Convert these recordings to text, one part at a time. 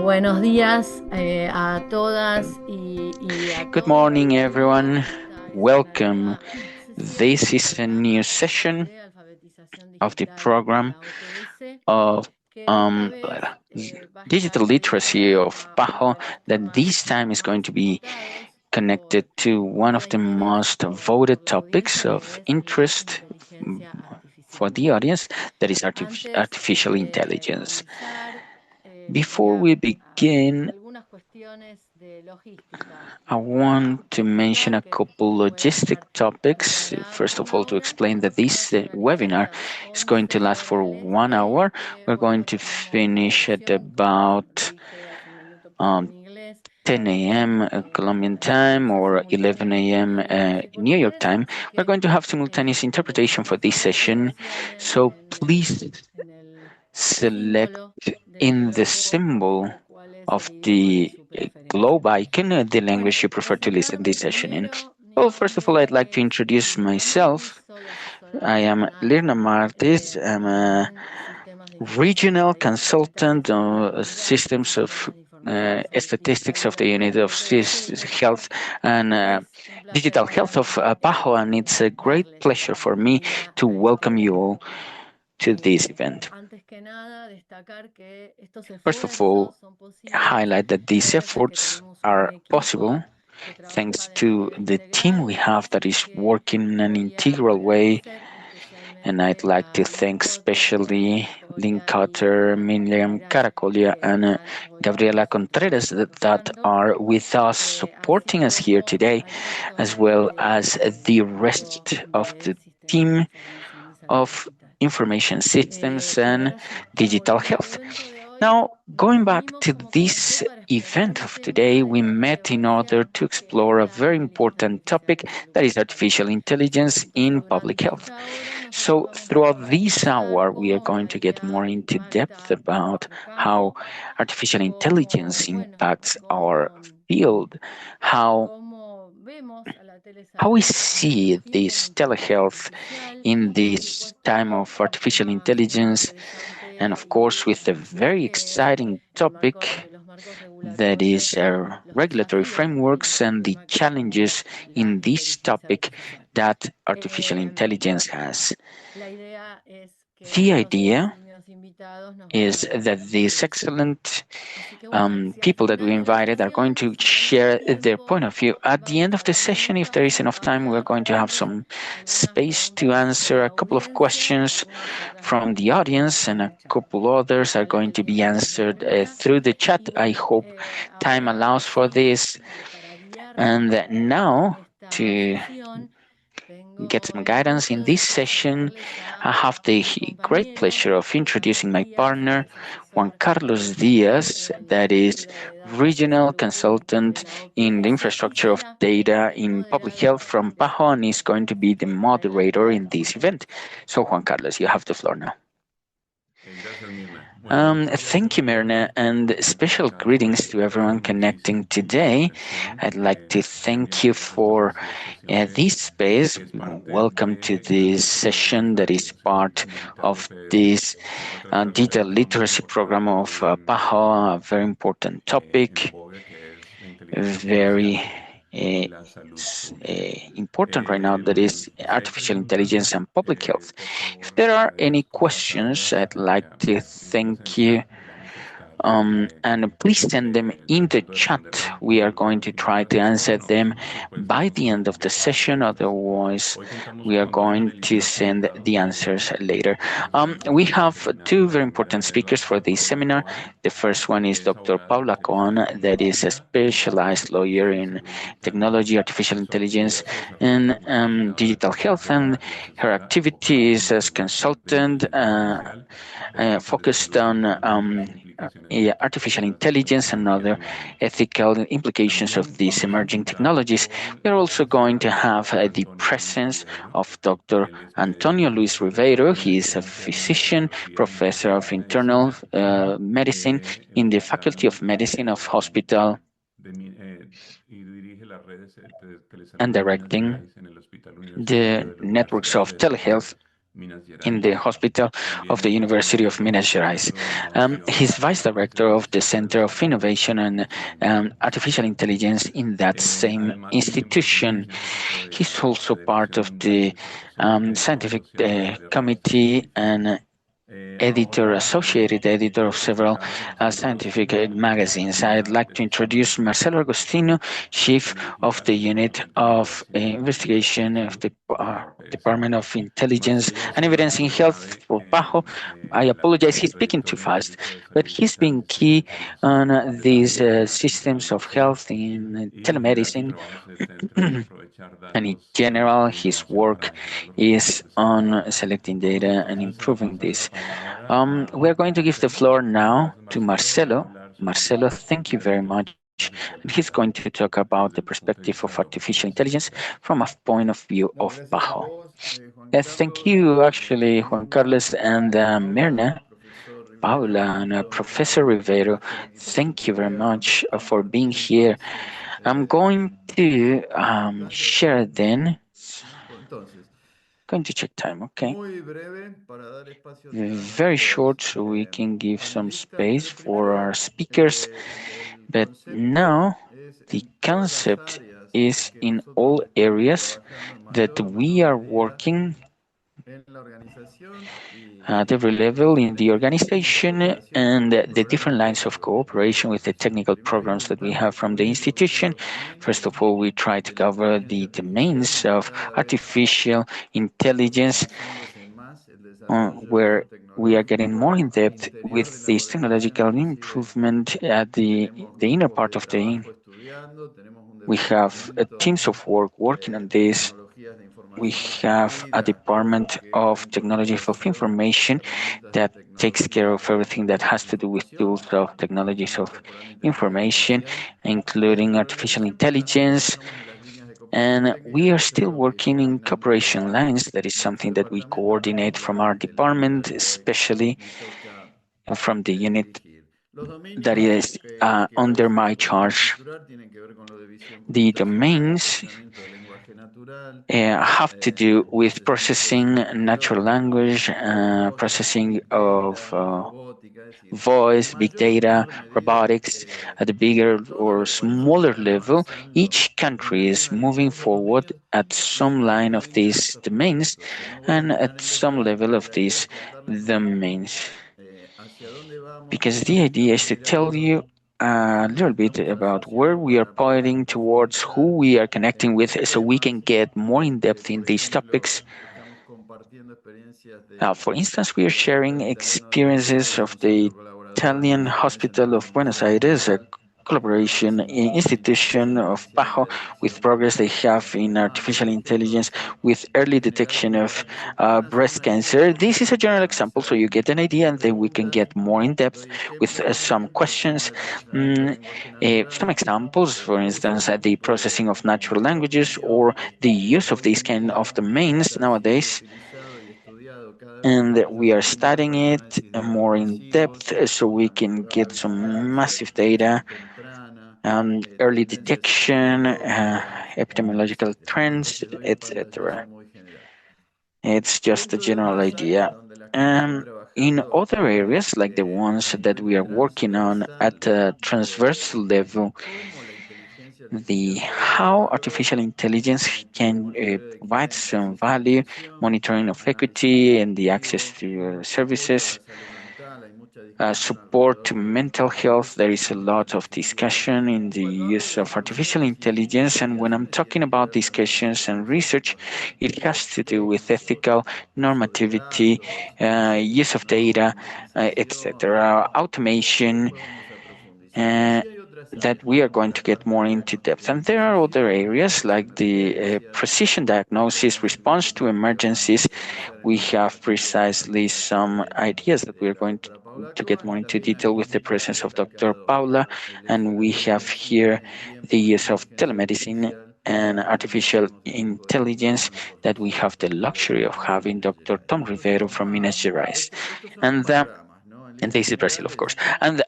Buenos días a todas y a Good todos. morning, everyone. Welcome. This is a new session de alfabetización of the digital de program la OTS, of que esta vez va a digital estar literacy dedicado of a uno PAHO de los that temas this time is going más to be votados connected to one por of la the interés, most por voted la topics audiencia, of que es la interest inteligencia for artificial. the audience, that is Antes artificial de intelligence. comenzar, Before quería we begin, algunas cuestiones de logística I want to mention explicar a que este couple logistic webinar topics. durará First of una all, to hora. explain that Yo this arrancaría a webinar las is going to 11 last for hora del 1 este hour. y We're going cuando to tengamos finish at traducción, como lo about dije hace un minuto um, en inglés, 10 a.m. Colombian time tendremos or 11 simultánea a.m. en inglés y New York portugués, time. así We're que going to have simultaneous interpretation for this la session. seleccionen So please en el select símbolo del in the globo para symbol ver cuál es of el idioma de the su preferencia. globe icon the Bueno, language you prefer to listen presentarme this session in. primero. Mi Well, first of all, I'd nombre like to es introduce Lirna Martis, myself. soy asesora I am regional Lirna Martis. I'm a en sistemas de información regional estadística consultant de la on unidad de systems of sistemas de información y statistics estadística de of the la unit of OTS y bueno, health and es un placer digital para health of mí PAHO, and it's a great darles pleasure la for me bienvenida to a welcome este you all to this event. Antes que nada, destacar que estos First of all, esfuerzos son posibles highlight that these gracias a que efforts tenemos un are equipo possible que trabaja thanks de to manera the team we integrada, have that así is que working in an voy a integral way. agradecer And I'd especialmente like to a Lynn thank Cotter, especially Lynn Caracolia y Cotter, Gabriela Miriam Contreras Caracolia, and están hoy con Gabriela nosotros Contreras that trabajando, are with us, así supporting us here como today, al resto as well as del the equipo rest of de the sistemas de team información y salud of digital. information systems Y and ahora sí, digital volviendo al health. evento de hoy, Now, nos going back reunimos to como this comité para explorar event un of tema today, de we gran met in order relevancia to que es explore a la very inteligencia important artificial topic en salud that is digital. artificial intelligence Entonces, in public durante health. esta hora nosotros So, vamos a throughout this profundizar hour, we are cómo going la to get more IA into depth impacta about nuestro how campo, artificial cómo, intelligence bueno, impacts our field, how cómo vemos a la we telesalud en see estos tiempos de this inteligencia telehealth artificial in y por this time supuesto of el artificial tema súper intelligence, and interesante of course, y with a very que es exciting el marco, topic los marcos that regulatorios is y los regulatory desafíos en frameworks este and the tema que es challenges la in this inteligencia topic artificial. that artificial Em, intelligence has. la idea es que The estos idea eximios invitados nos van a is dar that these sus excellent Así que bueno, si al people that we final de la invited are going sesión, to si tenemos share their point tiempo, of view. At the end vamos of a the dar session, if minutos there is enough time, we're para going to have responder some algunas space to preguntas de answer la a couple of audiencia y questions algunas otras from the responderemos audience, en and a el chat. couple others are Ojalá going el to be tiempo nos lo answered permita. through the chat. Y I bueno, hope time ahora allows for sí, this. para guiarnos And en now, esta to sesión, get tengo some el guidance in gusto de this session, presentarles I a have the mi great compañero pleasure of Juan Carlos introducing my Díaz. Él partner, es Juan asesor Carlos regional Diaz, en la that is estructura de datos de regional salud pública de consultant la in the OPS y infrastructure of será data el in public health moderador from de esta PAHO, and is sesión. going to Así be the que moderator adelante, in this Juan. event. So, Juan Carlos, you have the floor now. Gracias, Mirna. Bueno, buenos días a Thank you, todos. Myrna, and special greetings to everyone Agradezco connecting muchísimo la today. invitación I'd like to a venir thank a you esta for investigaciones this space. que es parte Welcome to de la this estructura de session that is alfabetización part digital of OPS. this Se va a tratar de un digital tema muy literacy program importante of hoy PAHO, a very important en topic, boga, que es la inteligencia very artificial uh, y la salud pública. important right now, that is Quisiera artificial intelligence preguntarle, and public health. por If favor, there are una any disculpa questions, tarde I'd like to y una thank you. ausencia. Vamos a estar And please send them in the tratando de chat. responderlas We are para going el to final de try la to sesión answer them y después by vamos the end of con the las session. respuestas. Otherwise, Hoy contamos we are con dos going to panelistas send the invitados answers later. We para este have two seminario. very La primera important es la speakers for doctora this Paula seminar. Coan, The first one is que es Dr. abogada Paula Cohen, especialista en that is a tecnología, specialized lawyer y in salud digital. technology, artificial Su intelligence, actividad se desarrolla and como investigadora digital health, and consultora y her asesora enfocada en activities as desarrollo de consultant inteligencia artificial en temas de focused salud on digital y las implicaciones artificial éticas de esta intelligence and other tecnología. ethical implications of También these vamos a emerging contar technologies. con We are la also going presencia to del have doctor the Antonio Luis presence Ribeiro. of Dr. Él es Antonio médico, Luis profesor Ribeiro. de He is a medicina interna y physician, radiología en el professor of Hospital internal Medicina medicine in the Faculty of Medicine of Hospital y dirige las redes de and telesalud de Minas directing Gerais en el Hospital Universitario the de la networks Universidad of de São Paulo. telehealth in the hospital of the University of Minas Gerais. He's vice director of the Center of Innovation and Artificial Intelligence in that same institution. He's also part of the scientific committee and associated editor of several scientific magazines. I'd like to introduce Marcelo Agostino, Chief of the Unit of Investigation of the Department of Intelligence and Evidence in Health for PAHO. I apologize, he's speaking too fast, but he's been key on these systems of health in telemedicine. And in general, his work is on selecting data and improving this. We're going to give the floor now to Marcelo. Marcelo, thank you very much. And he's going to talk about the perspective of artificial intelligence from a point of view of PAHO. Thank you, actually, Juan Carlos and Mirna, Paula, and Professor Rivero. Thank you very much for being here. I'm going to share then. Going to check time, okay? Very short so we can give some space for our speakers. But now the concept is in all areas that we are working at every level in the organization and the different lines of cooperation with the technical programs that we have from the institution. First of all, we try to cover the domains of artificial intelligence, where we are getting more in depth with this technological improvement at the inner part of the. We have teams of work working on this. We have a department of technology of information that takes care of everything that has to do with tools of technologies of information, including artificial intelligence. And we are still working in cooperation lines. That is something that we coordinate from our department, especially from the unit that is under my charge. The domains have to do with processing natural language, processing of voice, big data, robotics. At a bigger or smaller level, each country is moving forward at some line of these domains and at some level of these domains. Because the idea is to tell you a little bit about where we are pointing towards, who we are connecting with, so we can get more in depth in these topics. For instance, we are sharing experiences of the Italian Hospital of Buenos Aires, a collaboration institution of PAHO, with progress they have in artificial intelligence with early detection of breast cancer. This is a general example, so you get an idea, and then we can get more in depth with some questions. Some examples, for instance, the processing of natural languages or the use of these kind of domains nowadays. And we are studying it more in depth so we can get some massive data, early detection, epidemiological trends, etc. It's just a general idea. In other areas, like the ones that we are working on at a transversal level, how artificial intelligence can provide some value, monitoring of equity and the access to services, support to mental health. There is a lot of discussion in the use of artificial intelligence, and when I'm talking about discussions and research, it has to do with ethical normativity, use of data, etc., automation, that we are going to get more into depth. And there are other areas like the precision diagnosis, response to emergencies. We have precisely some ideas that we are going to get more into detail with the presence of Dr. Paula, and we have here the use of telemedicine and artificial intelligence that we have the luxury of having Dr. Tom Rivero from Minas Gerais. And And this is Brazil, of course. And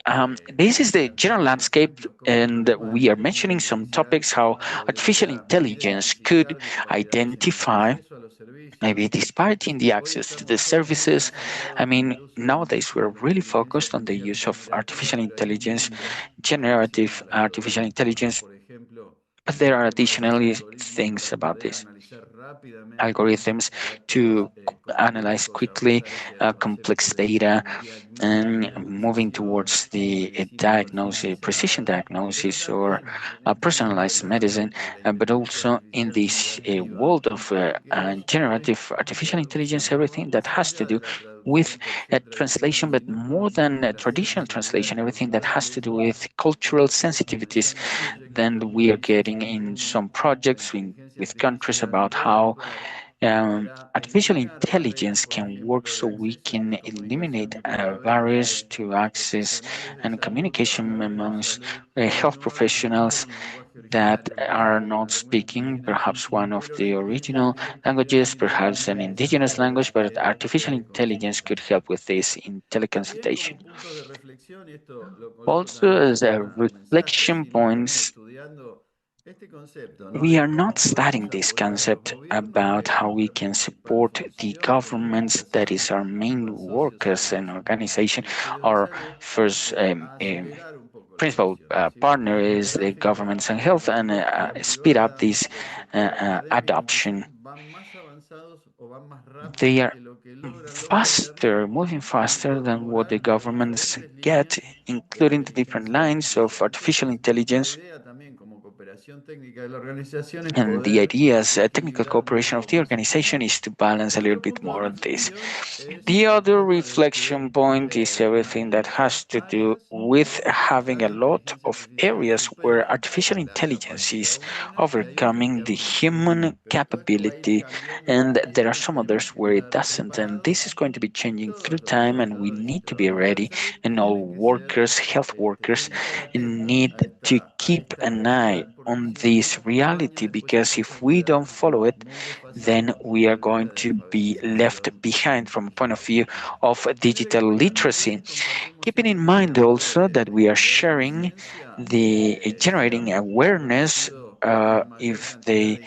this is the general landscape, and we are mentioning some topics how artificial intelligence could identify maybe disparity in the access to the services. I mean, nowadays we're really focused on the use of artificial intelligence, generative artificial intelligence, but there are additionally things about this algorithms to analyze quickly complex data and moving towards the diagnosis, precision diagnosis or personalized medicine, but also in this world of generative artificial intelligence, everything that has to do with translation, but more than traditional translation, everything that has to do with cultural sensitivities. Then we are getting in some projects with countries about how artificial intelligence can work so we can eliminate barriers to access and communication amongst health professionals that are not speaking perhaps one of the original languages, perhaps an indigenous language, but artificial intelligence could help with this in teleconsultation. Also, as a reflection points, we are not studying this concept about how we can support the governments that is our main work as an organization. Our first principal partner is the governments and health, and speed up this adoption. They are faster, moving faster than what the governments get, including the different lines of artificial intelligence. And the idea as a technical cooperation of the organization is to balance a little bit more on this. The other reflection point is everything that has to do with having a lot of areas where artificial intelligence is overcoming the human capability, and there are some others where it doesn't. And this is going to be changing through time, and we need to be ready. And all workers, health workers, need to keep an eye on this reality, because if we don't follow it, then we are going to be left behind from a point of view of digital literacy. Keeping in mind also that we are sharing the generating awareness if they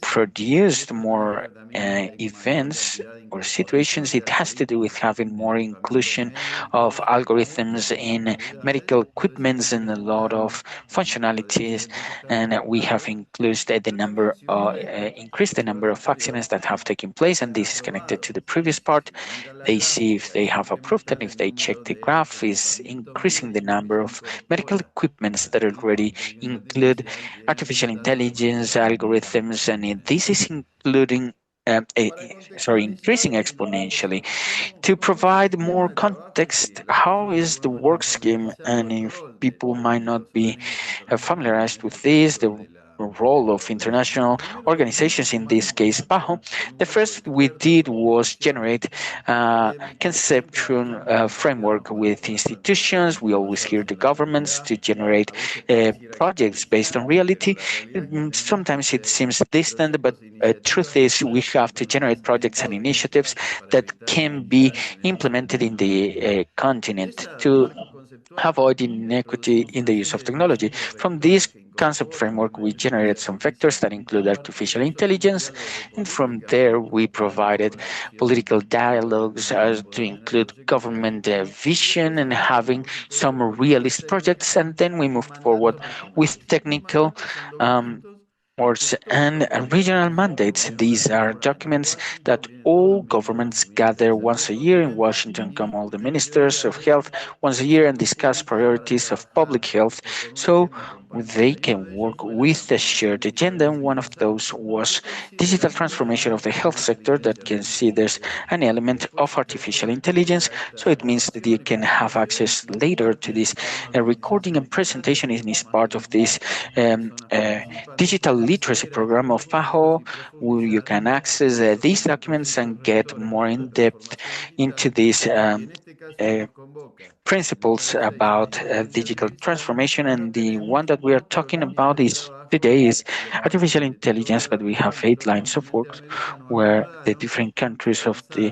produced more events or situations, it has to do with having more inclusion of algorithms in medical equipments and a lot of functionalities. And we have increased the number of accidents that have taken place, and this is connected to the previous part. They see if they have approved, and if they check the graph, is increasing the number of medical equipments that already include artificial intelligence algorithms, and this is including increasing exponentially. To provide more context, how is the work scheme, and if people might not be familiarized with this, the role of international organizations, in this case PAHO, the first we did was generate a conceptual framework with institutions. We always hear the governments to generate projects based on reality. Sometimes it seems distant, but truth is we have to generate projects and initiatives that can be implemented in the continent to avoid inequity in the use of technology. From this concept framework, we generated some vectors that include artificial intelligence, and from there we provided political dialogues to include government vision and having some realist projects, and then we moved forward with technical boards and regional mandates. These are documents that all governments gather once a year. In Washington come all the ministers of health once a year and discuss priorities of public health, so they can work with a shared agenda. And one of those was digital transformation of the health sector that considers an element of artificial intelligence. So it means that you can have access later to this recording and presentation is part of this digital literacy program of PAHO, where you can access these documents and get more in depth into this principles about digital transformation, and the one that we are talking about is today is artificial intelligence, but we have 8 lines of work where the different countries of the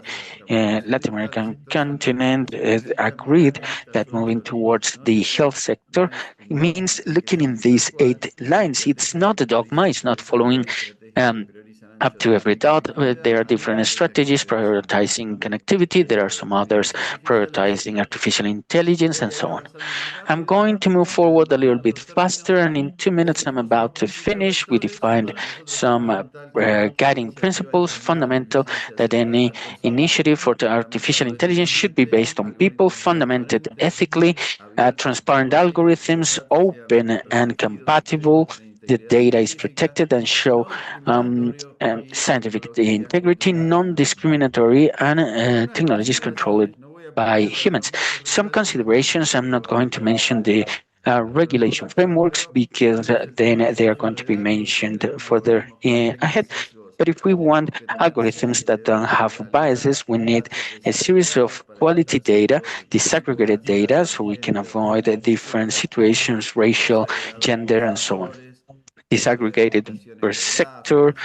Latin American continent agreed that moving towards the health sector means looking in these 8 lines. It's not a dogma, it's not following um, up to every dot. There are different strategies prioritizing connectivity. There are some others prioritizing artificial intelligence and so on. I'm going to move forward a little bit faster, and in 2 minutes, I'm about to finish. We defined some guiding principles, fundamental, that any initiative for the artificial intelligence should be based on people, fundamented ethically, transparent algorithms, open and compatible. The data is protected and show scientific integrity, non-discriminatory, and technology is controlled by humans. Some considerations, I'm not going to mention the regulation frameworks because then they are going to be mentioned further ahead. But if we want algorithms that don't have biases, we need a series of quality data, disaggregated data, so we can avoid different situations, racial, gender, and so on. Disaggregated per sector,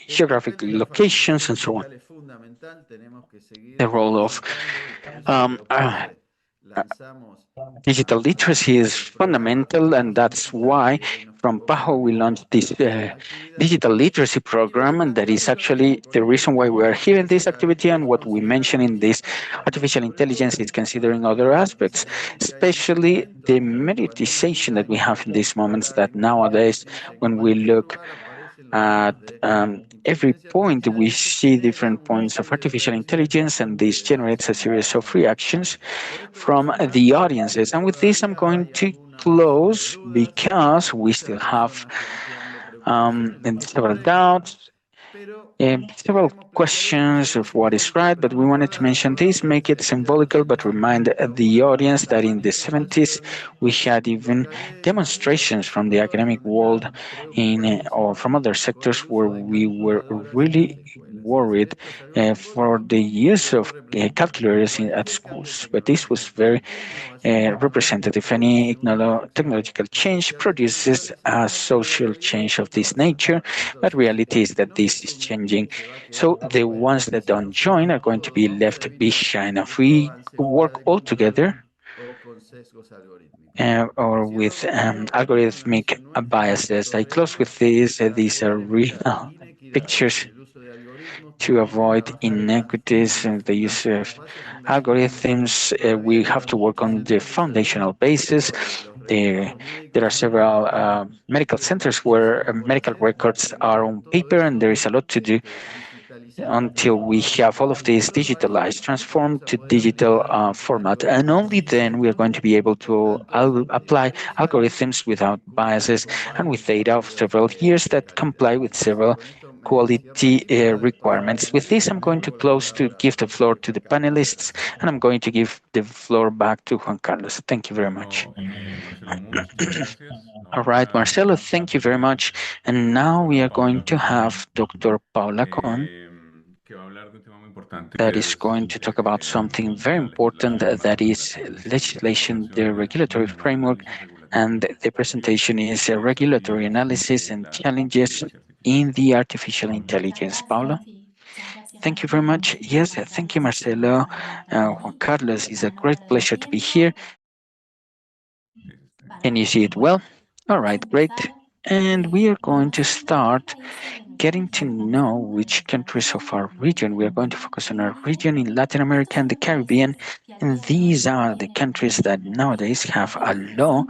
geographic locations, and so on. The role of digital literacy is fundamental, and that's why from PAHO we launched this digital literacy program, and that is actually the reason why we are here in this activity. And what we mention in this artificial intelligence is considering other aspects, especially the monetization that we have in these moments, that nowadays when we look at every point, we see different points of artificial intelligence, and this generates a series of reactions from the audiences. And with this, I'm going to close because we still have several doubts, several questions of what is right, but we wanted to mention this, make it symbolical, but remind the audience that in the 70s we had even demonstrations from the academic world or from other sectors where we were really worried for the use of calculators at schools. But this was very representative. Any technological change produces a social change of this nature, but reality is that this is changing. So the ones that don't join are going to be left behind. If we work all together or with algorithmic biases, I close with this. These are real pictures to avoid inequities in the use of algorithms. We have to work on the foundational basis. There are several medical centers where medical records are on paper, and there is a lot to do until we have all of this digitalized, transformed to digital format. And only then we are going to be able to apply algorithms without biases and with data of several years that comply with several quality requirements. With this, I'm going to close to give the floor to the panelists, and I'm going to give the floor back to Juan Carlos. Thank you very much. All right, Marcelo, thank you very much. And now we are going to have Dr. Paula Con, that is going to talk about something very important, that is legislation, the regulatory framework, and the presentation is a regulatory analysis and challenges in the artificial intelligence. Paula? Thank you very much. Yes, thank you, Marcelo. Juan Carlos, it's a great pleasure to be here. Can you see it well? All right, great. And we are going to start getting to know which countries of our region. We are going to focus on our region in Latin America and the Caribbean. And these are the countries that nowadays have a law,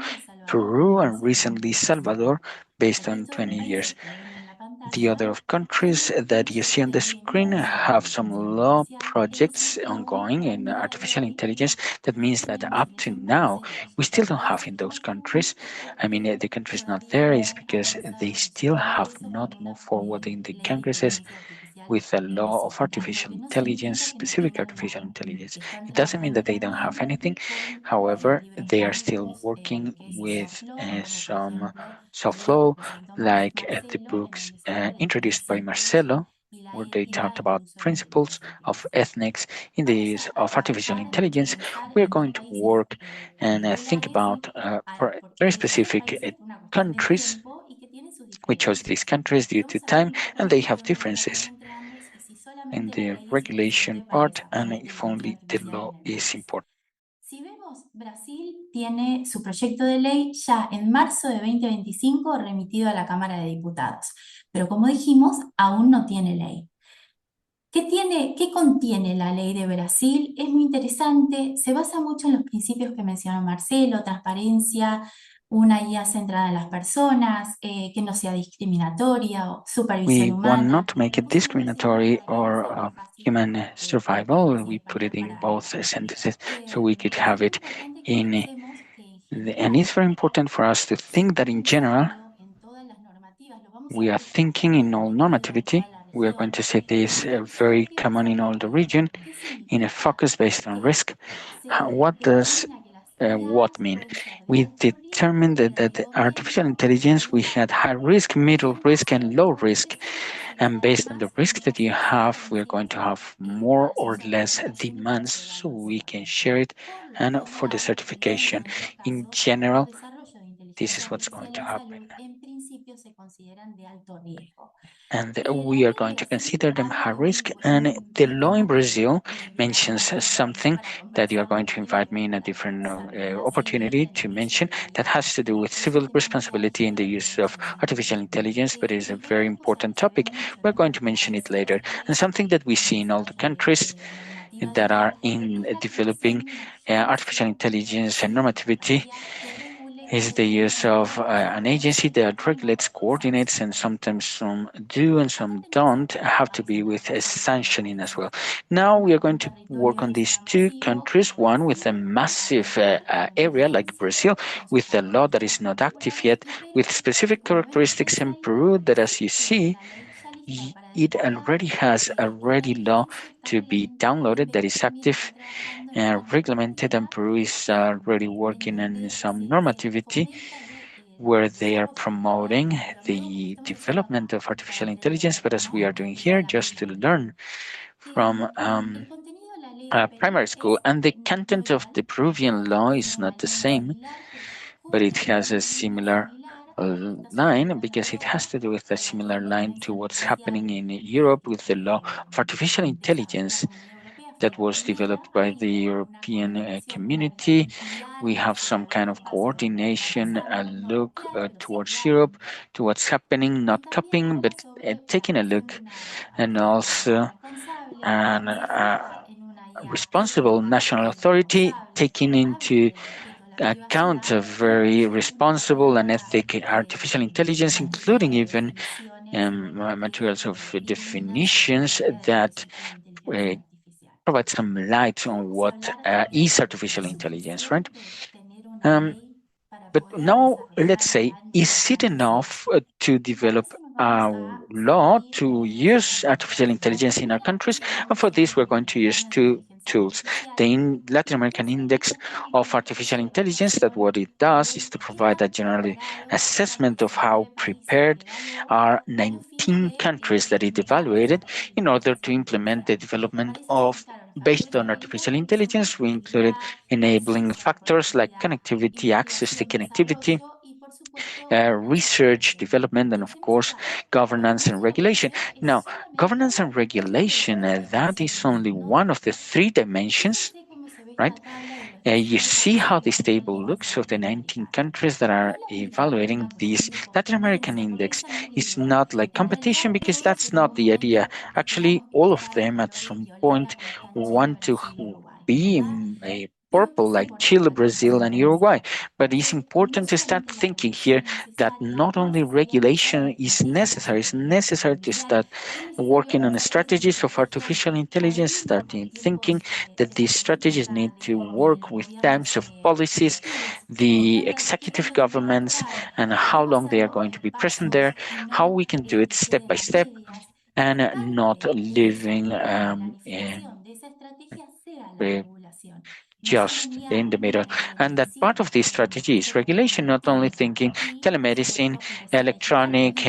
Peru and recently Salvador, based on 20 years. The other countries that you see on the screen have some law projects ongoing in artificial intelligence. That means that up to now, we still don't have in those countries. I mean, the country is not there is because they still have not moved forward in the congresses with a law of artificial intelligence, specific artificial intelligence. It doesn't mean that they don't have anything. However, they are still working with some soft law, like the books introduced by Marcelo, where they talked about principles of ethics in the use of artificial intelligence. We are going to work and think about very specific countries. We chose these countries due to time, and they have differences in the regulation part, and if only the law is important. Si vemos, Brasil tiene su proyecto de ley ya en marzo de 2025 remitido a la Cámara de Diputados, pero como dijimos, aún no tiene ley. ¿Qué contiene la ley de Brasil? Es muy interesante, se basa mucho en los principios que mencionó Marcelo: transparencia, una guía centrada en las personas, que no sea discriminatoria, o supervisión We humana. want not to make it discriminatory or human survival. We put it in both sentences so we could have it in. And it's very important for us to think that in general, we are thinking in all normativity. We are going to say this very common in all the region, in a focus based on risk. What does what mean? We determined that artificial intelligence, we had high risk, middle risk, and low risk. And based on the risk that you have, we're going to have more or less demands so we can share it. And for the certification, in general, this is what's going to happen. And we are going to consider them high risk. And the law in Brazil mentions something that you are going to invite me in a different opportunity to mention that has to do with civil responsibility in the use of artificial intelligence, but it is a very important topic. We're going to mention it later. And something that we see in all the countries that are in developing artificial intelligence and normativity is the use of an agency that regulates, coordinates, and sometimes some do and some don't have to be with a sanctioning as well. Now we are going to work on these two countries, one with a massive area like Brazil, with a law that is not active yet, with specific characteristics in Peru that, as you see, it already has a ready law to be downloaded that is active and regulated, and Peru is already working on some normativity where they are promoting the development of artificial intelligence, but as we are doing here, just to learn from primary school. And the content of the Peruvian law is not the same, but it has a similar line because it has to do with a similar line to what's happening in Europe with the law of artificial intelligence that was developed by the European community. We have some kind of coordination, a look towards Europe, to what's happening, not copying, but taking a look, and also an responsible national authority taking into account of very responsible and ethic artificial intelligence, including even materials of definitions that provide some light on what is artificial intelligence, right? But now, let's say, is it enough to develop a law to use artificial intelligence in our countries? And for this, we're going to use two tools. The Latin American Index of Artificial Intelligence, that what it does is to provide a general assessment of how prepared are 19 countries that it evaluated in order to implement the development of based on artificial intelligence. We included enabling factors like connectivity, access to connectivity, research, development, and of course, governance and regulation. Now, governance and regulation, that is only one of the three dimensions, right? You see how this table looks of the 19 countries that are evaluating this Latin American index. It's not like competition because that's not the idea. Actually, all of them at some point want to be a purple like Chile, Brazil, and Uruguay. But it's important to start thinking here that not only regulation is necessary, it's necessary to start working on strategies of artificial intelligence, starting thinking that these strategies need to work with times of policies, the executive governments, and how long they are going to be present there, how we can do it step by step, and not living just in the middle. And that part of this strategy is regulation, not only thinking telemedicine, electronic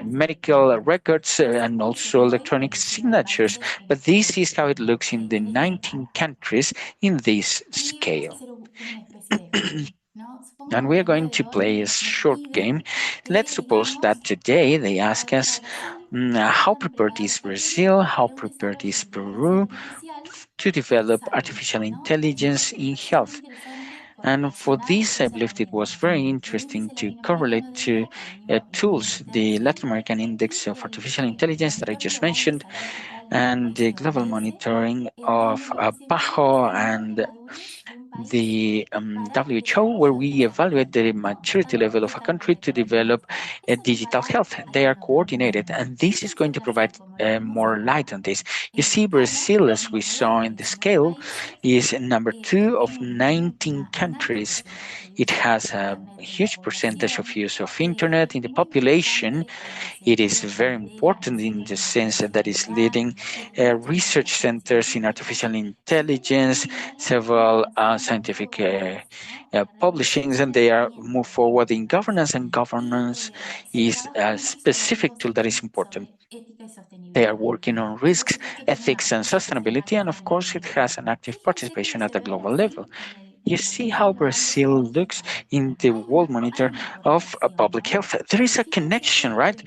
medical records, and also electronic signatures. But this is how it looks in the 19 countries in this scale. And we are going to play a short game. Let's suppose that today they ask us, how prepared is Brazil? How prepared is Peru to develop artificial intelligence in health? And for this, I believed it was very interesting to correlate to tools, the Latin American Index of Artificial Intelligence that I just mentioned, and the global monitoring of PAHO and the WHO, where we evaluate the maturity level of a country to develop digital health. They are coordinated, and this is going to provide more light on this. You see, Brazil, as we saw in the scale, is number 2 of 19 countries. It has a huge percentage of use of internet in the population. It is very important in the sense that it's leading research centers in artificial intelligence, several scientific publishings, and they are move forward in governance, and governance is a specific tool that is important. They are working on risks, ethics, and sustainability, and of course it has an active participation at the global level. You see how Brazil looks in the World Monitor of Public Health. There is a connection, right?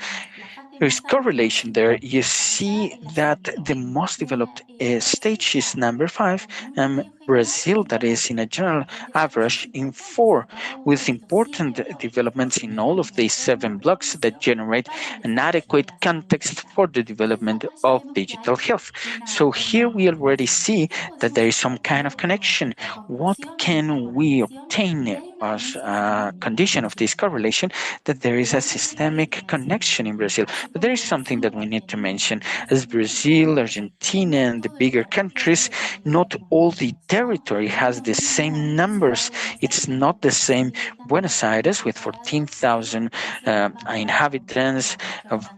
There is correlation there. You see that the most developed stage is number 5, and Brazil, that is in a general average, in 4, with important developments in all of these 7 blocks that generate an adequate context for the development of digital health. So here we already see that there is some kind of connection. What can we obtain as a condition of this correlation? That there is a systemic connection in Brazil. But there is something that we need to mention. As Brazil, Argentina, and the bigger countries, not all the territory has the same numbers. It's not the same Buenos Aires with 14,000 inhabitants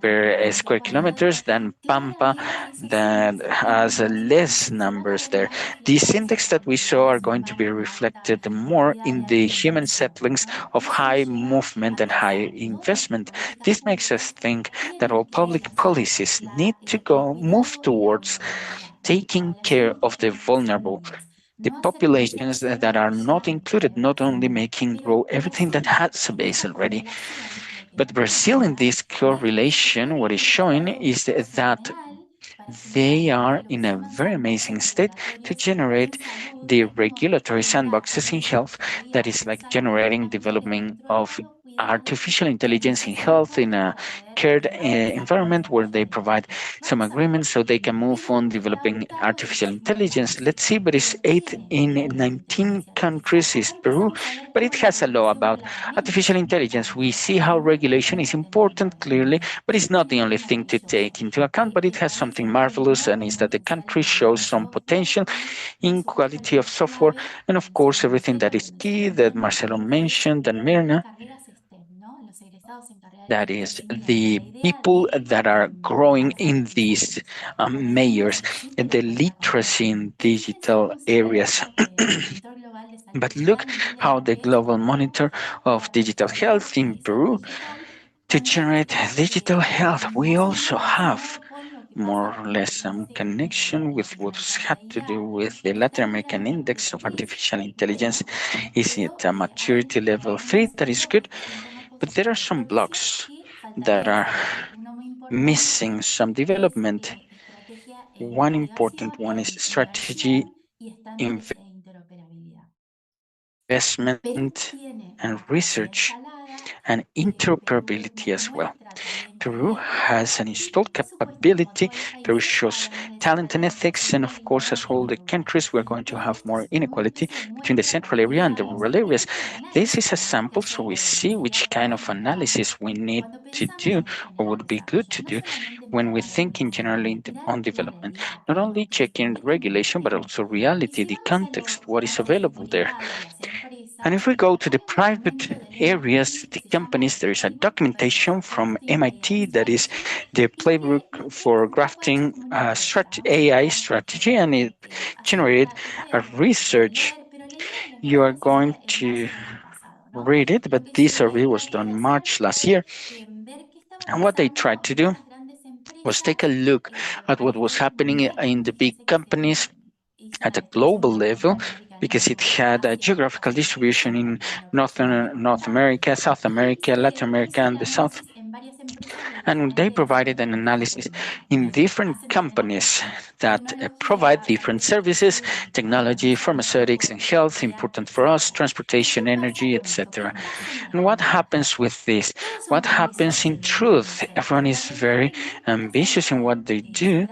per square kilometers than Pampa that has less numbers there. These index that we saw are going to be reflected more in the human settlings of high movement and high investment. This makes us think that all public policies need to move towards taking care of the vulnerable, the populations that are not included, not only making grow everything that has a base already. But Brazil, in this correlation, what is showing is that they are in a very amazing state to generate the regulatory sandboxes in health that is like generating development of artificial intelligence in health in a cared environment where they provide some agreements so they can move on developing artificial intelligence. Let's see, but it's 8 in 19 countries is Peru, but it has a law about artificial intelligence. We see how regulation is important, clearly, but it's not the only thing to take into account, but it has something marvelous, and is that the country shows some potential in quality of software, and of course, everything that is key that Marcelo mentioned and Mirna, that is the people that are growing in these mayors and the literacy in digital areas. But look how the global monitor of digital health in Peru, to generate digital health, we also have more or less some connection with what's had to do with the Latin American Index of Artificial Intelligence. Is it a maturity level 3? That is good. But there are some blocks that are missing some development. One important one is strategy, investment, and research, and interoperability as well. Peru has an installed capability. Peru shows talent and ethics, and of course, as all the countries, we're going to have more inequality between the central area and the rural areas. This is a sample, so we see which kind of analysis we need to do, or would be good to do, when we think in generally on development. Not only checking regulation, but also reality, the context, what is available there. And if we go to the private areas, the companies, there is a documentation from MIT that is the playbook for crafting AI strategy, and it generated a research You are going to read it, but this survey was done March last year. And what they tried to do was take a look at what was happening in the big companies at a global level, because it had a geographical distribution in North America, South America, Latin America, and the South. And they provided an analysis in different companies that provide different services, technology, pharmaceutics, and health, important for us, transportation, energy, etc. And what happens with this? What happens in truth? Everyone is very ambitious in what they do,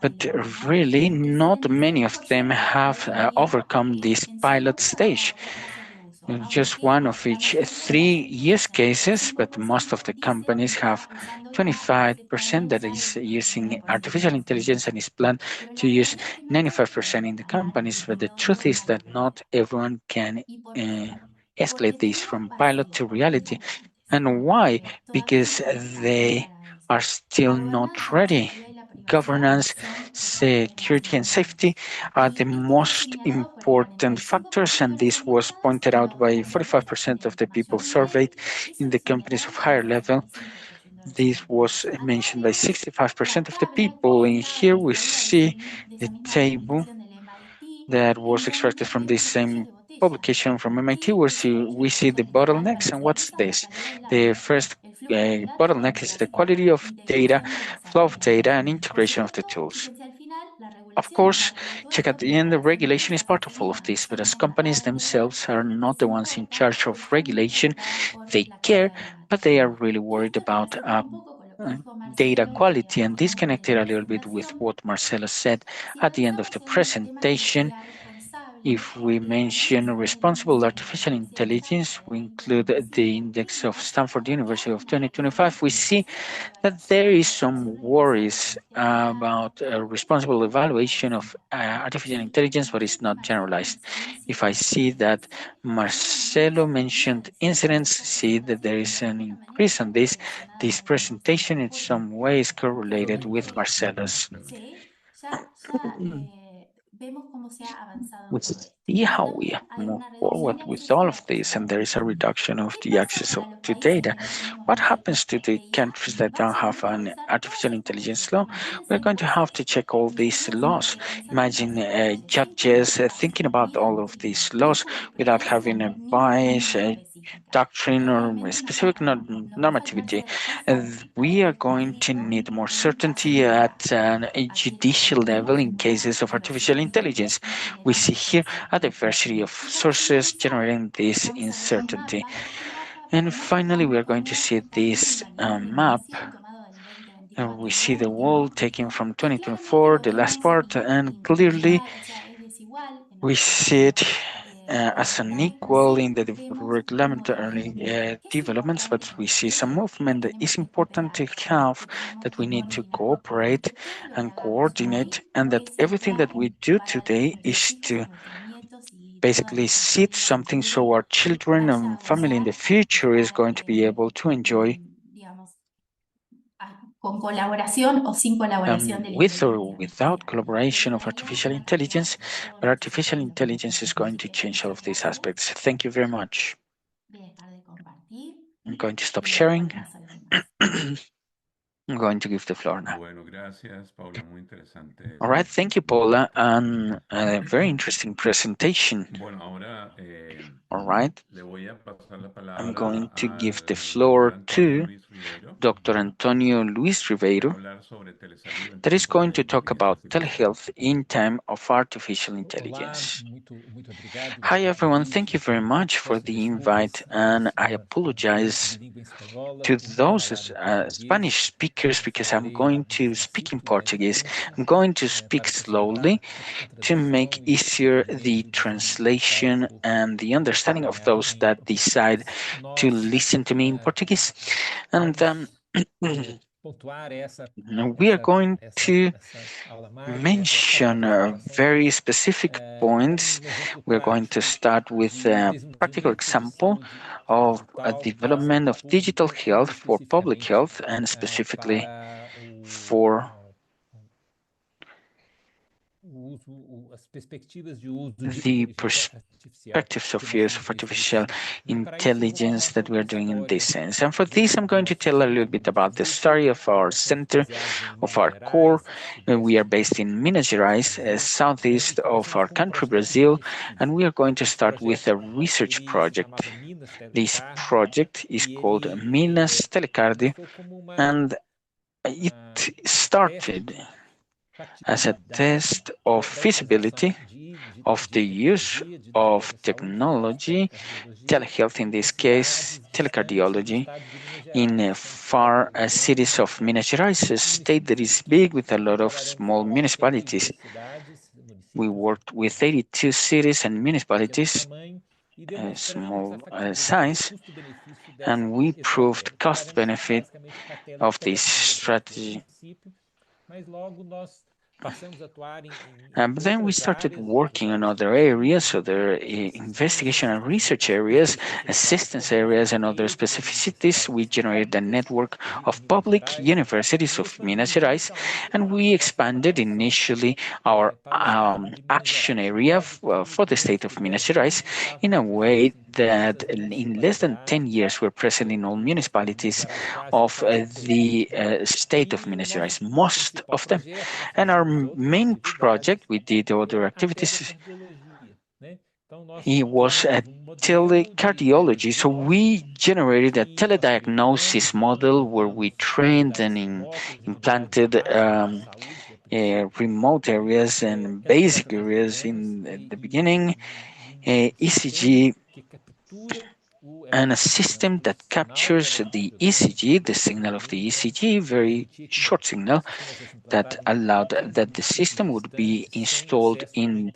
but really not many of them have overcome this pilot stage. Just one of each 3 use cases, but most of the companies have 25% that is using artificial intelligence and is planned to use 95% in the companies. But the truth is that not everyone can escalate this from pilot to reality. And why? Because they are still not ready. Governance, security, and safety are the most important factors, and this was pointed out by 45% of the people surveyed in the companies of higher level. This was mentioned by 65% of the people. And here we see the table that was extracted from this same publication from MIT, where we see the bottlenecks. And what's this? The first bottleneck is the quality of data, flow of data, and integration of the tools. Of course, check at the end, the regulation is part of all of this, but as companies themselves are not the ones in charge of regulation, they care, but they are really worried about data quality. And this connected a little bit with what Marcelo said at the end of the presentation. If we mention responsible artificial intelligence, we include the index of Stanford University of 2025, we see that there is some worries about responsible evaluation of artificial intelligence, but it's not generalized. If I see that Marcelo mentioned incidents, see that there is an increase on this presentation in some way is correlated with Marcelo's. We see how we move forward with all of this, and there is a reduction of the access to data. What happens to the countries that don't have an artificial intelligence law? We're going to have to check all these laws. Imagine judges thinking about all of these laws without having a bias, doctrine, or specific normativity. We are going to need more certainty at a judicial level in cases of artificial intelligence. We see here a diversity of sources generating this uncertainty. And finally, we are going to see this map. And we see the world taken from 2024, the last part, and clearly we see it as unequal in the regulatory developments, but we see some movement that is important to have, that we need to cooperate and coordinate, and that everything that we do today is to basically seed something so our children and family in the future is going to be able to enjoy with or without collaboration of artificial intelligence, but artificial intelligence is going to change all of these aspects. Thank you very much. I'm going to stop sharing. I'm going to give the floor now. All right, thank you, Paula, and a very interesting presentation. All right, I'm going to give the floor to Dr. Antonio Luis Ribeiro, that is going to talk about telehealth in time of artificial intelligence. Hi, everyone. Thank you very much for the invite, and I apologize to those Spanish speakers because I'm going to speak in Portuguese. I'm going to speak slowly to make easier the translation and the understanding of those that decide to listen to me in Portuguese. And we are going to mention very specific points. We're going to start with a practical example of a development of digital health for public health, and specifically for the perspectives of use of artificial intelligence that we're doing in this sense. And for this, I'm going to tell a little bit about the story of our center, of our core. We are based in Minas Gerais, southeast of our country, Brazil, and we are going to start with a research project. This project is called Minas Telecardio, and it started as a test of feasibility of the use of technology, telehealth in this case, telecardiology, in far cities of Minas Gerais, a state that is big with a lot of small municipalities. We worked with 82 cities and municipalities, small size, and we proved cost benefit of this strategy. But then we started working on other areas, other investigation and research areas, assistance areas, and other specificities. We generated a network of public universities of Minas Gerais, and we expanded initially our action area for the state of Minas Gerais in a way that in less than 10 years we're present in all municipalities of the state of Minas Gerais, most of them. And our main project, we did other activities, it was a telecardiology. So we generated a telediagnosis model where we trained and implanted remote areas and basic areas in the beginning, ECG, and a system that captures the ECG, the signal of the ECG, very short signal, that allowed that the system would be installed in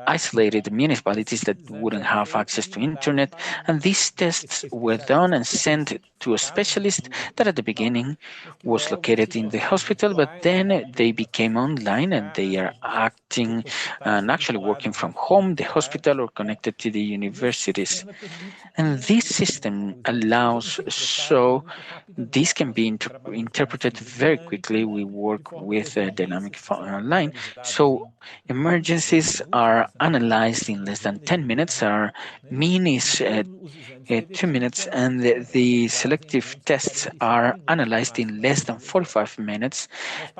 isolated municipalities that wouldn't have access to internet. And these tests were done and sent to a specialist that at the beginning was located in the hospital, but then they became online and they are acting and actually working from home, the hospital, or connected to the universities. And this system allows, so this can be interpreted very quickly. We work with a dynamic line. So emergencies are analyzed in less than 10 minutes. Our mean is 2 minutes, and the selective tests are analyzed in less than 45 minutes.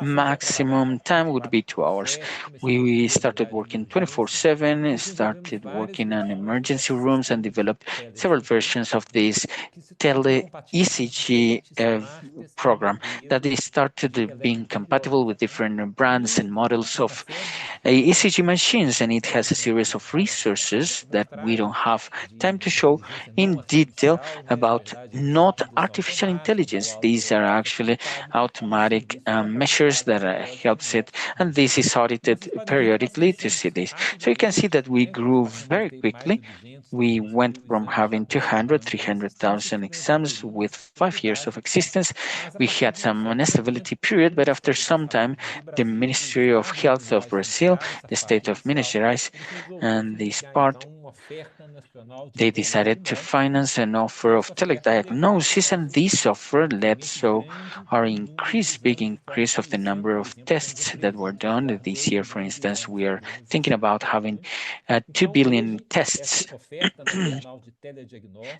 Maximum time would be 2 hours. We started working 24/7, started working on emergency rooms, and developed several versions of this tele-ECG program that is started being compatible with different brands and models of ECG machines, and it has a series of resources that we don't have time to show in detail about, not artificial intelligence. These are actually automatic measures that helps it, and this is audited periodically to see this. So you can see that we grew very quickly. We went from having 200, 300,000 exams with 5 years of existence. We had some instability period, but after some time, the Ministry of Health of Brazil, the state of Minas Gerais, and this part, they decided to finance an offer of telediagnosis, and this offer led to our big increase of the number of tests that were done. This year, for instance, we are thinking about having 2 billion tests.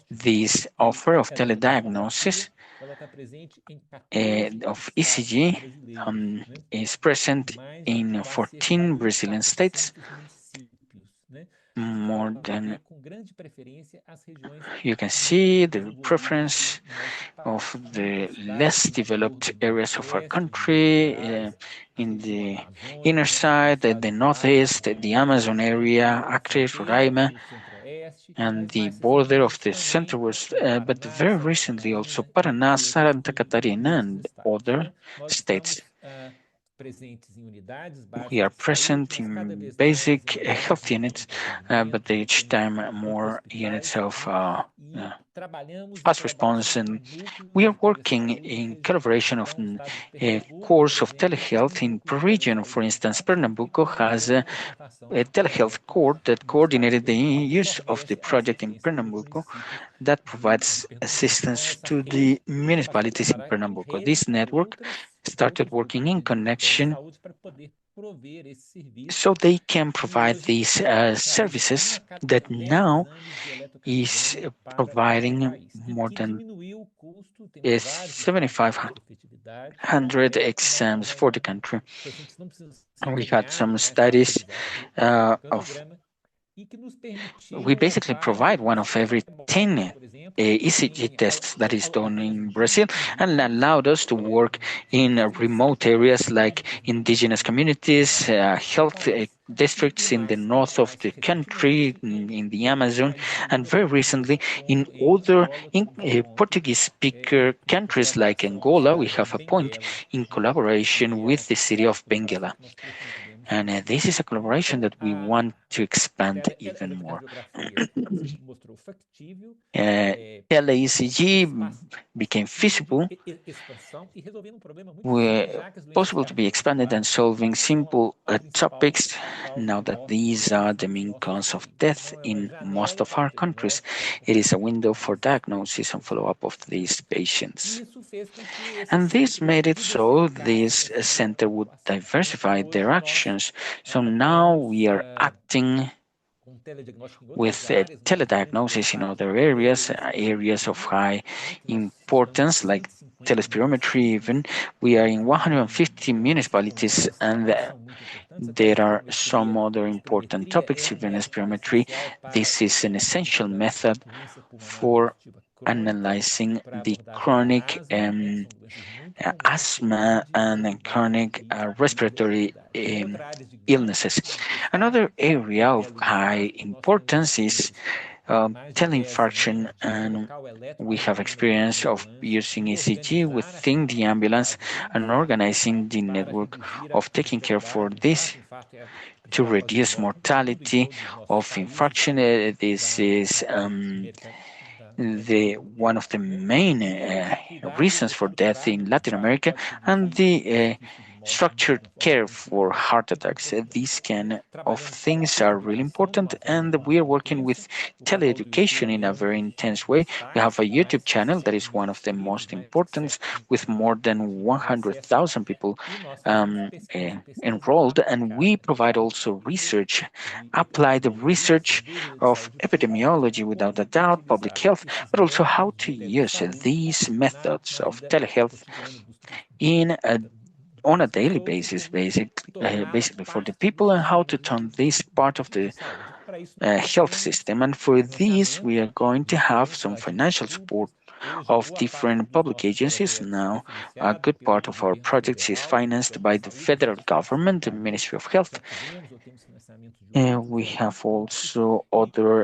This offer of telediagnosis of ECG is present in 14 Brazilian states. More than, you can see the preference of the less developed areas of our country, in the inner side, the northeast, the Amazon area, Acre, Roraima, and the border of the center was, but very recently also Paraná, Santa Catarina, and other states. We are present in basic health units, but each time more units of fast response, and we are working in collaboration of a course of telehealth in per region. For instance, Pernambuco has a telehealth core that coordinated the use of the project in Pernambuco that provides assistance to the municipalities in Pernambuco. This network started working in connection so they can provide these services that now is providing more than 7,500 exams for the country. And we had some studies of we basically provide one of every 10 ECG tests that is done in Brazil, and allowed us to work in remote areas like indigenous communities, health districts in the north of the country, in the Amazon, and very recently in other Portuguese-speaker countries like Angola. We have a point in collaboration with the city of Benguela. And this is a collaboration that we want to expand even more. Tele-ECG became feasible, possible to be expanded and solving simple topics now that these are the main cause of death in most of our countries. It is a window for diagnosis and follow-up of these patients. And this made it so this center would diversify their actions. So now we are acting with telediagnosis in other areas, areas of high importance like telespirometry even. We are in 150 municipalities, and there are some other important topics, even spirometry. This is an essential method for analyzing the chronic asthma and chronic respiratory illnesses. Another area of high importance is teleinfarction, and we have experience of using ECG within the ambulance and organizing the network of taking care for this to reduce mortality of infarction. This is one of the main reasons for death in Latin America, and the structured care for heart attacks. These kind of things are really important, and we are working with teleeducation in a very intense way. We have a YouTube channel that is one of the most important, with more than 100,000 people enrolled, and we provide also research, applied research of epidemiology without a doubt, public health, but also how to use these methods of telehealth on a daily basis, basically for the people, and how to turn this part of the health system. And for this, we are going to have some financial support of different public agencies. Now, a good part of our projects is financed by the federal government, the Ministry of Health. We have also other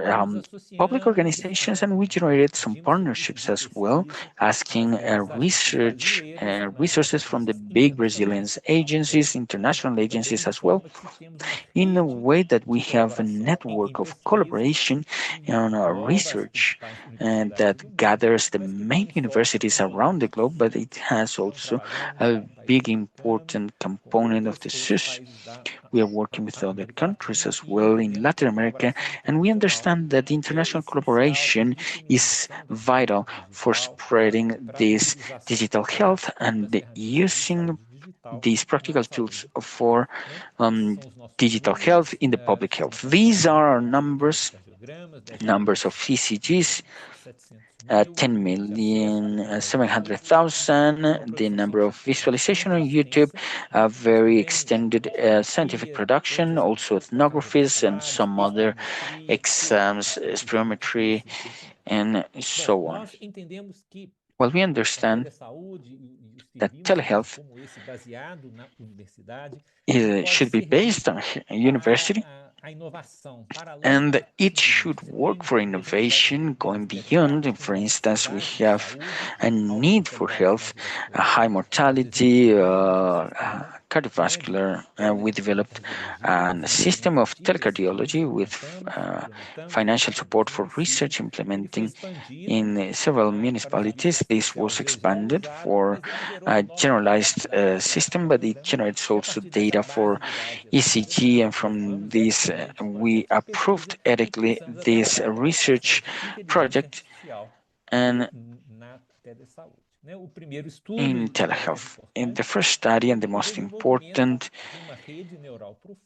public organizations, and we generated some partnerships as well, asking resources from the big Brazilian agencies, international agencies as well, in a way that we have a network of collaboration on our research that gathers the main universities around the globe, but it has also a big important component of the SUS. We are working with other countries as well in Latin America, and we understand that international collaboration is vital for spreading this digital health and using these practical tools for digital health in the public health. These are our numbers of ECGs. 10,700,000, the number of visualization on YouTube, a very extended scientific production, also ethnographies and some other exams, spirometry, and so on. Well, we understand that telehealth should be based on a university, and it should work for innovation going beyond. For instance, we have a need for health, a high mortality, cardiovascular. We developed a system of telecardiology with financial support for research implementing in several municipalities. This was expanded for a generalized system, but it generates also data for ECG, and from this we approved ethically this research project, and in telehealth. In the first study and the most important,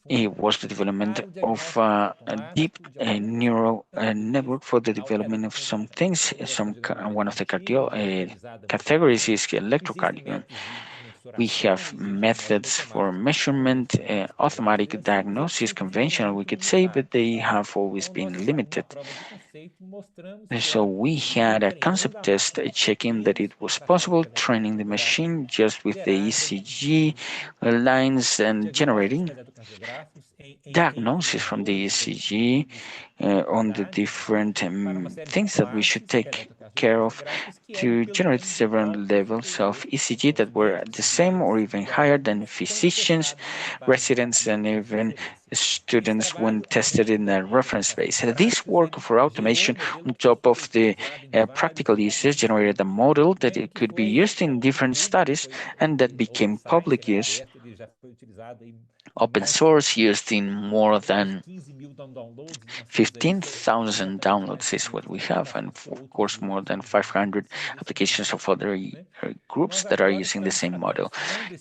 it was the development of a deep neural network for the development of some things. One of the categories is electrocardiogram. We have methods for measurement, automatic diagnosis, conventional, we could say, but they have always been limited. So we had a concept test checking that it was possible, training the machine just with the ECG lines and generating diagnosis from the ECG on the different things that we should take care of to generate several levels of ECG that were the same or even higher than physicians, residents, and even students when tested in a reference base. This work for automation on top of the practical uses generated a model that it could be used in different studies and that became public use. Open source, used in more than 15,000 downloads is what we have, and of course more than 500 applications of other groups that are using the same model.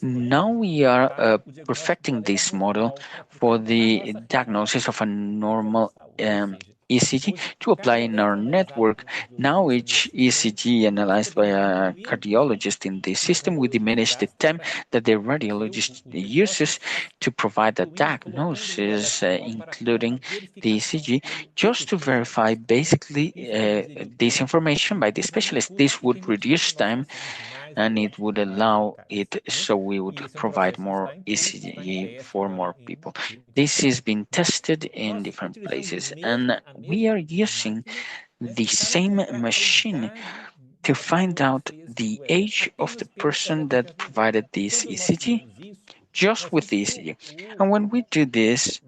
Now we are perfecting this model for the diagnosis of a normal ECG to apply in our network. Now each ECG analyzed by a cardiologist in the system will diminish the time that the radiologist uses to provide a diagnosis, including the ECG, just to verify basically this information by the specialist. This would reduce time and it would allow it so we would provide more ECG for more people. This is being tested in different places, and we are using the same machine to find out the age of the person that provided this ECG, just with the ECG. And when we do this,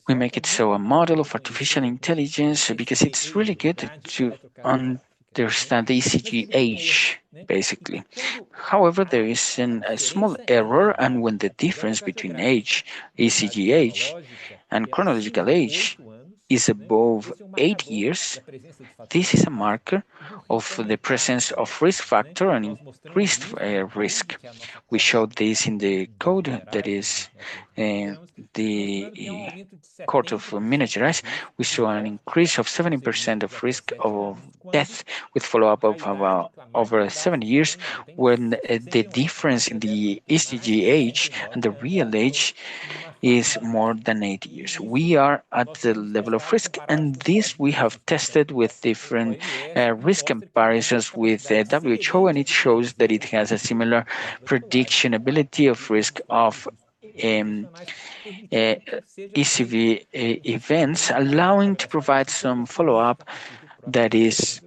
we make it so a model of artificial intelligence, because it's really good to understand the ECG age, basically. However, there is a small error, and when the difference between age, ECG age, and chronological age is above 8 years, this is a marker of the presence of risk factor and increased risk. We showed this in the code that is the Court of Minas Gerais. We saw an increase of 70% of risk of death with follow-up of about over 7 years, when the difference in the ECG age and the real age is more than 8 years. We are at the level of risk, and this we have tested with different risk comparisons with WHO, and it shows that it has a similar prediction ability of risk of ECV events, allowing to provide some follow-up that is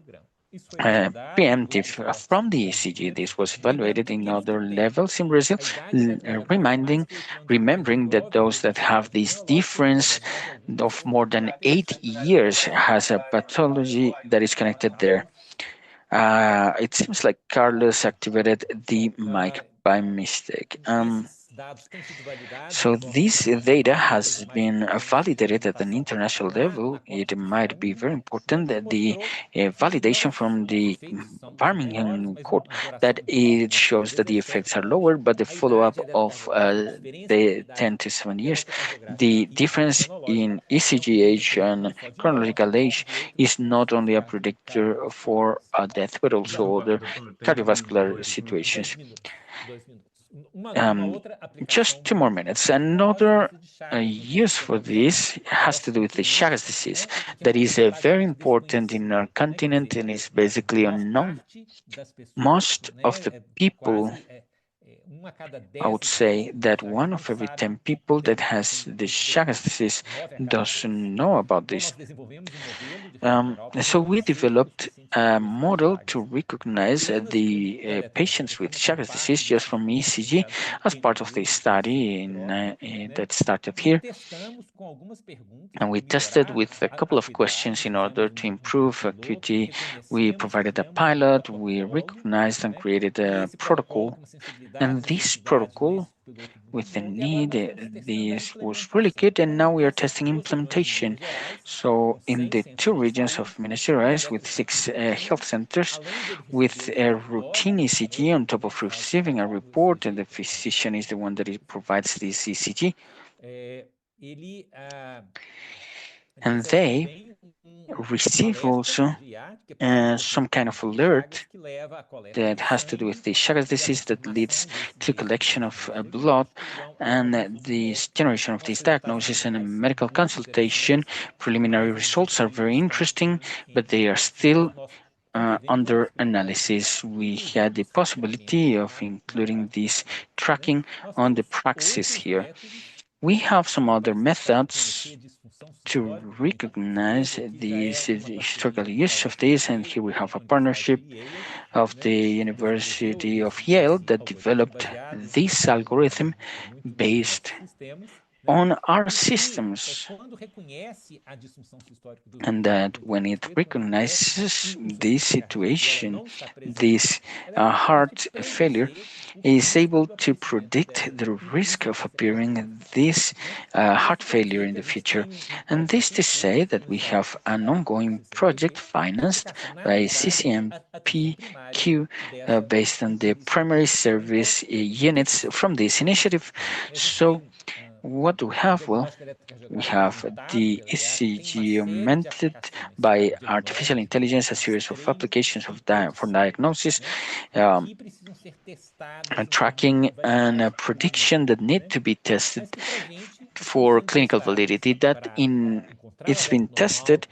preemptive from the ECG. This was evaluated in other levels in Brazil, remembering that those that have this difference of more than 8 years has a pathology that is connected there. It seems like Carlos activated the mic by mistake. So this data has been validated at an international level. It might be very important that the validation from the Birmingham court that it shows that the effects are lower, but the follow-up of the 10 to 7 years, the difference in ECG age and chronological age is not only a predictor for death, but also other cardiovascular situations. Just 2 more minutes. Another use for this has to do with the Chagas disease that is very important in our continent and is basically unknown. Most of the people, I would say that 1 of every 10 people that has the Chagas disease doesn't know about this. So we developed a model to recognize the patients with Chagas disease just from ECG as part of the study that started here. And we tested with a couple of questions in order to improve acuity. We provided a pilot, we recognized and created a protocol. And this protocol with the need. This was really good, and now we are testing implementation. So in the 2 regions of Minas Gerais, with 6 health centers, with a routine ECG on top of receiving a report, and the physician is the one that provides this ECG, and they receive also some kind of alert that has to do with the Chagas disease that leads to collection of blood, and this generation of this diagnosis and a medical consultation. Preliminary results are very interesting, but they are still under analysis. We had the possibility of including this tracking on the praxis here. We have some other methods to recognize this historical use of this, and here we have a partnership of the University of Yale that developed this algorithm based on our systems, and that when it recognizes this situation, this heart failure, is able to predict the risk of appearing this heart failure in the future. And this to say that we have an ongoing project financed by CCMPQ based on the primary service units from this initiative. So what do we have? Well, we have the ECG augmented by artificial intelligence, a series of applications for diagnosis, tracking, and prediction that need to be tested for clinical validity. It's been tested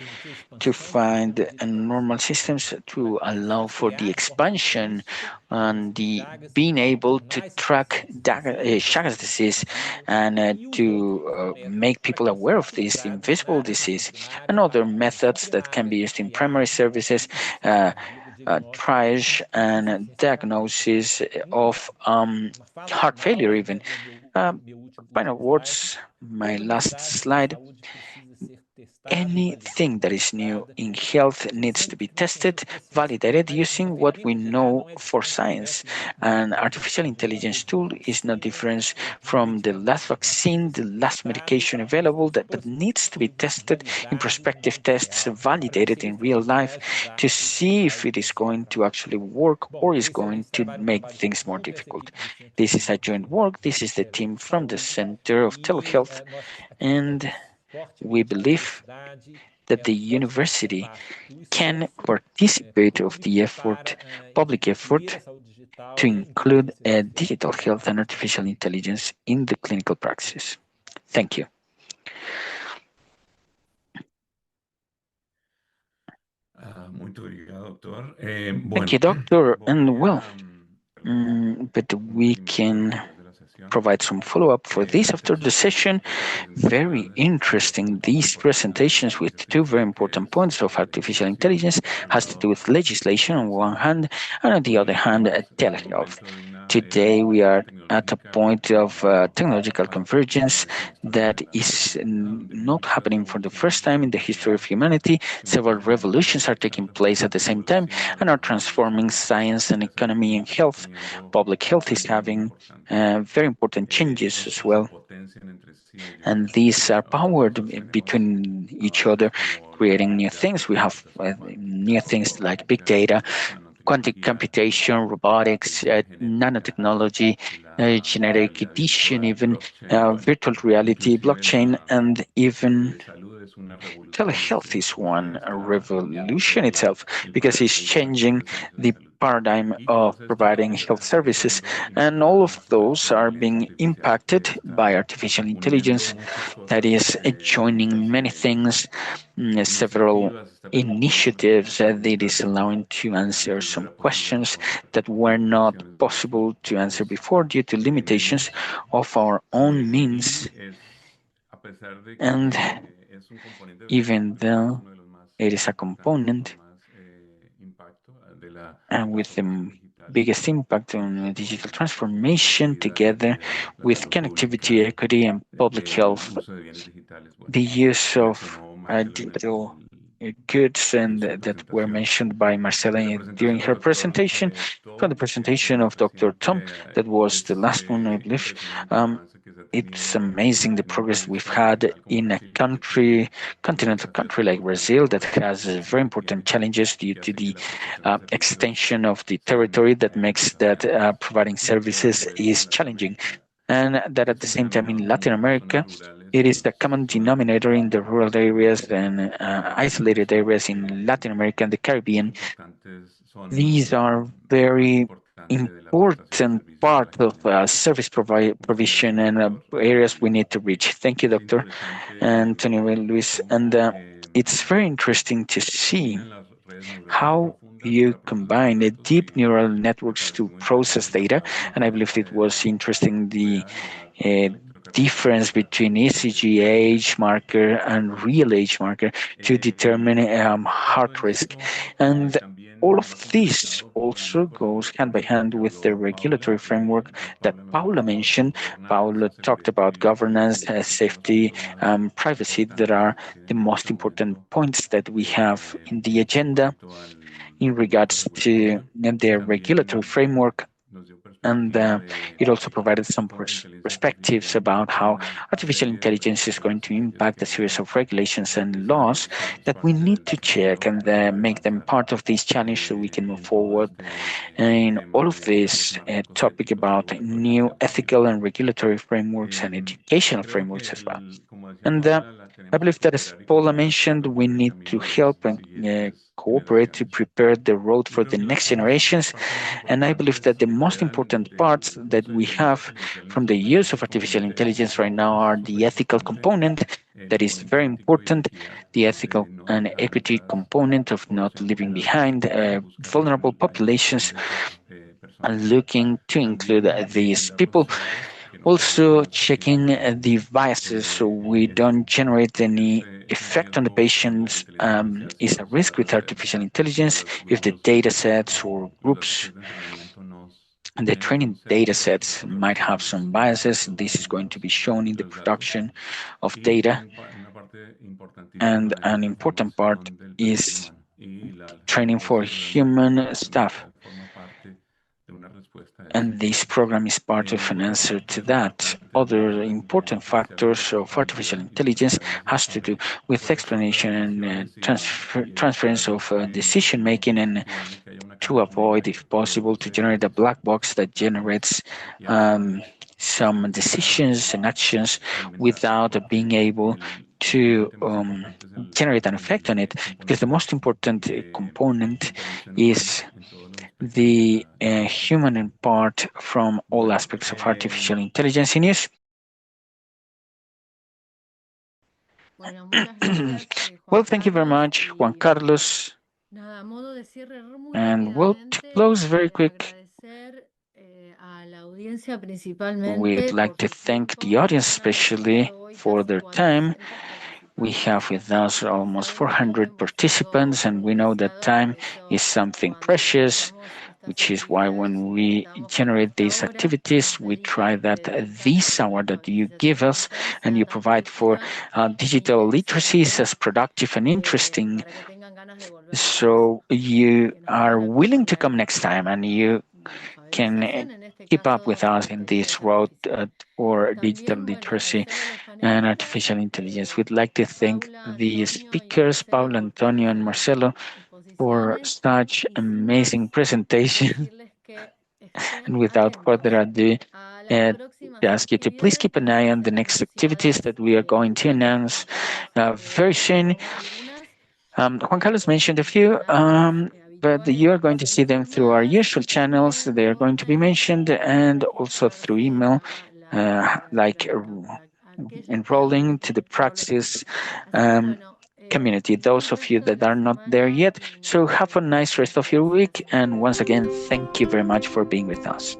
to find normal systems to allow for the expansion and the being able to track Chagas disease and to make people aware of this invisible disease, and other methods that can be used in primary services, triage and diagnosis of heart failure even. Final words, my last slide. Anything that is new in health needs to be tested, validated using what we know for science. An artificial intelligence tool is no different from the last vaccine, the last medication available, but needs to be tested in prospective tests, validated in real life to see if it is going to actually work or is going to make things more difficult. This is a joint work. This is the team from the Center of Telehealth, and we believe that the university can participate of the effort, public effort, to include digital health and artificial intelligence in the clinical practice. Thank you. Thank you, Doctor. And well, but we can provide some follow-up for this after the session. Very interesting, these presentations with 2 very important points of artificial intelligence has to do with legislation on one hand, and on the other hand, telehealth. Today we are at a point of technological convergence that is not happening for the first time in the history of humanity. Several revolutions are taking place at the same time and are transforming science and economy and health. Public health is having very important changes as well. And these are powered between each other, creating new things. We have new things like big data, quantum computation, robotics, nanotechnology, genetic edition, even virtual reality, blockchain, and even telehealth is one revolution itself, because it's changing the paradigm of providing health services, and all of those are being impacted by artificial intelligence that is joining many things, several initiatives that it is allowing to answer some questions that were not possible to answer before due to limitations of our own means. And even though it is a component and with the biggest impact on digital transformation, together with connectivity, equity, and public health, the use of digital goods and that were mentioned by Marcela during her presentation, from the presentation of Dr. Tom, that was the last one, I believe. it's amazing the progress we've had in a continental country like Brazil that has very important challenges due to the extension of the territory that makes that providing services is challenging. And that at the same time in Latin America, it is the common denominator in the rural areas and isolated areas in Latin America and the Caribbean. These are very important part of service provision and areas we need to reach. Thank you, Dr. Antonio Luis. And it's very interesting to see how you combine the deep neural networks to process data. And I believe it was interesting the difference between ECG age marker and real age marker to determine heart risk. And all of this also goes hand by hand with the regulatory framework that Paula mentioned. Paula talked about governance, safety, privacy that are the most important points that we have in the agenda in regards to the regulatory framework. And it also provided some perspectives about how artificial intelligence is going to impact a series of regulations and laws that we need to check and make them part of this challenge so we can move forward. And all of this topic about new ethical and regulatory frameworks and educational frameworks as well. And I believe that, as Paula mentioned, we need to help and cooperate to prepare the road for the next generations. And I believe that the most important parts that we have from the use of artificial intelligence right now are the ethical component, that is very important, the ethical and equity component of not leaving behind vulnerable populations and looking to include these people. Also checking the biases so we don't generate any effect on the patients is a risk with artificial intelligence if the data sets or groups and the training data sets might have some biases. This is going to be shown in the production of data. And an important part is training for human staff. And this program is part of an answer to that. Other important factors of artificial intelligence has to do with explanation and transference of decision-making, and to avoid, if possible, to generate a black box that generates some decisions and actions without being able to generate an effect on it, because the most important component is the human part from all aspects of artificial intelligence in use. Well, thank you very much, Juan Carlos. And well, to close very quick, we'd like to thank the audience especially for their time. We have with us almost 400 participants, and we know that time is something precious, which is why when we generate these activities, we try that this hour that you give us and you provide for digital literacy is as productive and interesting. So you are willing to come next time and you can keep up with us in this road for digital literacy and artificial intelligence. We'd like to thank the speakers, Paula, Antonio, and Marcelo, for such amazing presentation. And without further ado, I ask you to please keep an eye on the next activities that we are going to announce very soon. Juan Carlos mentioned a few, but you are going to see them through our usual channels. They are going to be mentioned, and also through email, like enrolling to the Praxis community, those of you that are not there yet. So have a nice rest of your week, and once again, thank you very much for being with us.